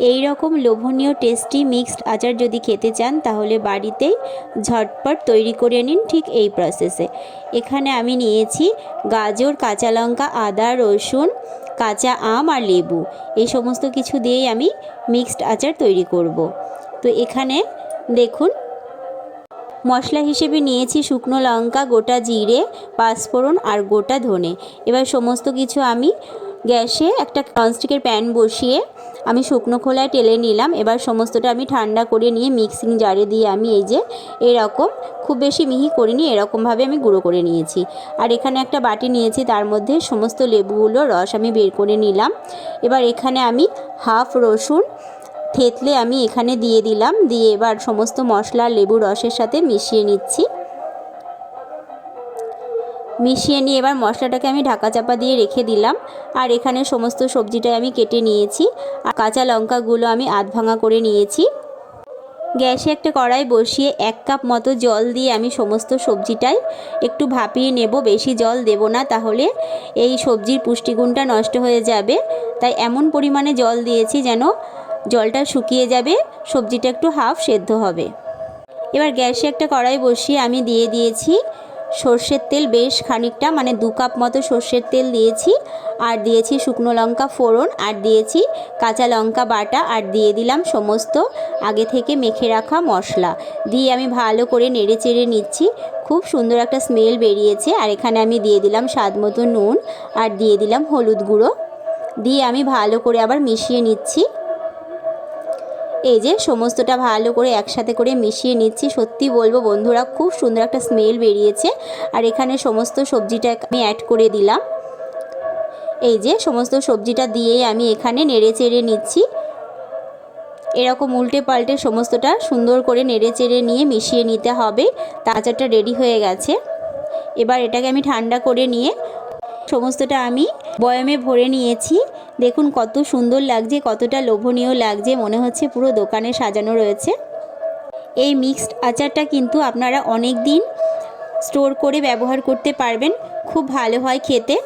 এই রকম লোভনীয় টেস্টি মিক্সড আচার যদি খেতে চান তাহলে বাড়িতেই ঝটপট তৈরি করে নিন ঠিক এই প্রসেসে। এখানে আমি নিয়েছি গাজর, কাঁচা লঙ্কা, আদা, রসুন, কাঁচা আম আর লেবু। এই সমস্ত কিছু দিয়েই আমি মিক্সড আচার তৈরি করব। তো এখানে দেখুন মশলা হিসেবে নিয়েছি শুকনো লঙ্কা, গোটা জিরে, পাঁচফোড়ন আর গোটা ধনে। এবার সমস্ত কিছু আমি গ্যাসে একটা ননস্টিকের প্যান বসিয়ে আমি শুকনো খোলায় টেলে নিলাম। এবার সমস্তটা আমি ঠান্ডা করে নিয়ে মিক্সিং জারে দিয়ে আমি এই যে এরকম, খুব বেশি মিহি করিনি, এরকমভাবে আমি গুঁড়ো করে নিয়েছি। আর এখানে একটা বাটি নিয়েছি, তার মধ্যে সমস্ত লেবুগুলো রস আমি বের করে নিলাম। এবার এখানে আমি হাফ রসুন থেতলে আমি এখানে দিয়ে দিলাম, দিয়ে এবার সমস্ত মশলা লেবু রসের সাথে মিশিয়ে নিচ্ছি। মিশিয়ে নিয়ে এবার মশলাটাকে আমি ঢাকা চাপা দিয়ে রেখে দিলাম। আর এখানে সমস্ত সবজিটাই আমি কেটে নিয়েছি আর কাঁচা লঙ্কাগুলো আমি আধ ভাঙা করে নিয়েছি। গ্যাসে একটা কড়াই বসিয়ে 1 কাপ মতো জল দিয়ে আমি সমস্ত সবজিটাই একটু ভাপিয়ে নেব। বেশি জল দেব না, তাহলে এই সবজির পুষ্টিগুণটা নষ্ট হয়ে যাবে। তাই এমন পরিমাণে জল দিয়েছি যেন জলটা শুকিয়ে যাবে, সবজিটা একটু হাফ সেদ্ধ হবে। এবার গ্যাসে একটা কড়াই বসিয়ে আমি দিয়ে দিয়েছি সর্ষের তেল বেশ খানিকটা, মানে 2 কাপ মতো সর্ষের তেল দিয়েছি। আর দিয়েছি শুকনো লঙ্কা ফোড়ন, আর দিয়েছি কাঁচা লঙ্কা বাটা, আর দিয়ে দিলাম সমস্ত আগে থেকে মেখে রাখা মশলা। দিয়ে আমি ভালো করে নেড়ে চেড়ে নিচ্ছি। খুব সুন্দর একটা স্মেল বেরিয়েছে। আর এখানে আমি দিয়ে দিলাম স্বাদ মতো নুন, আর দিয়ে দিলাম হলুদ গুঁড়ো। দিয়ে আমি ভালো করে আবার মিশিয়ে নিচ্ছি। এই যে সমস্তটা ভালো করে একসাথে করে মিশিয়ে নিচ্ছি। সত্যি বলবো বন্ধুরা, খুব সুন্দর একটা স্মেল বেরিয়েছে। আর এখানে সমস্ত সবজিটা আমি অ্যাড করে দিলাম। এই যে সমস্ত সবজিটা দিয়েই আমি এখানে নেড়ে চেড়ে নিচ্ছি। এরকম উল্টে পাল্টে সমস্তটা সুন্দর করে নেড়ে চেড়ে নিয়ে মিশিয়ে নিতে হবে। আচারটা রেডি হয়ে গেছে। এবার এটাকে আমি ঠান্ডা করে নিয়ে সমস্তটা আমি বয়ামে ভরে নিয়েছি। দেখুন কত সুন্দর লাগছে, কতটা লোভনীয় লাগছে, মনে হচ্ছে পুরো দোকানে সাজানো রয়েছে। এই মিক্সড আচারটা কিন্তু আপনারা অনেক দিন স্টোর করে ব্যবহার করতে পারবেন, খুব ভালো হয় খেতে।